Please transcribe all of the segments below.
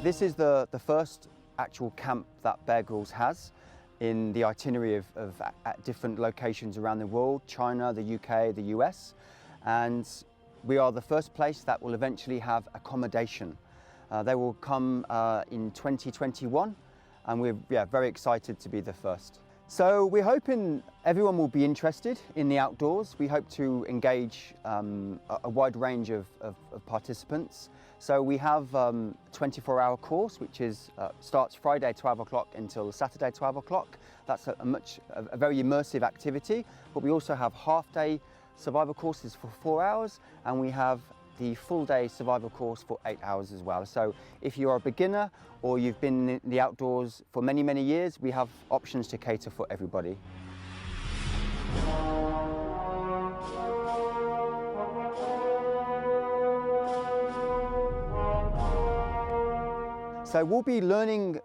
This is the first actual camp that Bear Grylls has in the itinerary of at different locations around the world, China, the UK, the US, and we are the first place that will eventually have accommodation. They will come in 2021, and we're very excited to be the first. So we're hoping everyone will be interested in the outdoors. We hope to engage a wide range of participants. So we have a 24-hour course, which starts Friday 12 o'clock until Saturday 12 o'clock. That's a very immersive activity. But we also have half-day survival courses for 4 hours, and we have the full-day survival course for 8 hours as well. So if you're a beginner or you've been in the outdoors for many, many years, we have options to cater for everybody. So we'll be learning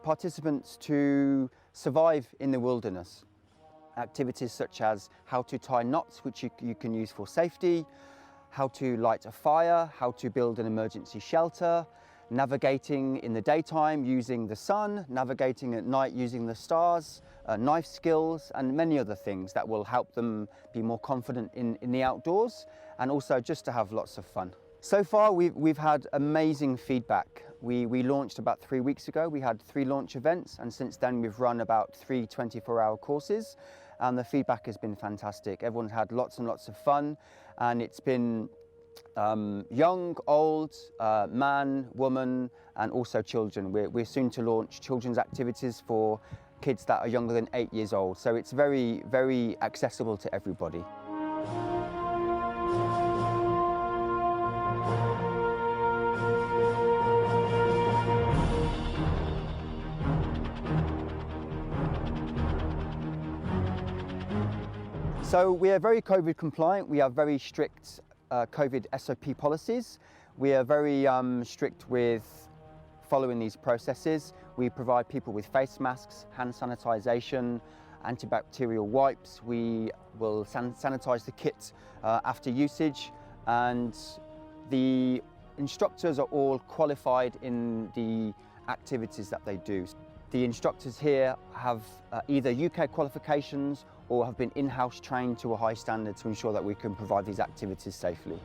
participants to survive in the wilderness. Activities such as how to tie knots, which you can use for safety, how to light a fire, how to build an emergency shelter, navigating in the daytime using the sun, navigating at night using the stars, knife skills, and many other things that will help them be more confident in the outdoors, and also just to have lots of fun. So far we've had amazing feedback. We launched about 3 weeks ago. We had 3 launch events, and since then we've run about 3 24-hour courses, and the feedback has been fantastic. Everyone's had lots and lots of fun, and it's been young, old, man, woman, and also children. We're soon to launch children's activities for kids that are younger than 8 years old, so it's very, very accessible to everybody. So we are very COVID compliant. We have very strict COVID SOP policies. We are very strict with following these processes. We provide people with face masks, hand sanitization, antibacterial wipes. We will sanitize the kit after usage, and the instructors are all qualified in the activities that they do. The instructors here have either UK qualifications or have been in-house trained to a high standard to ensure that we can provide these activities safely.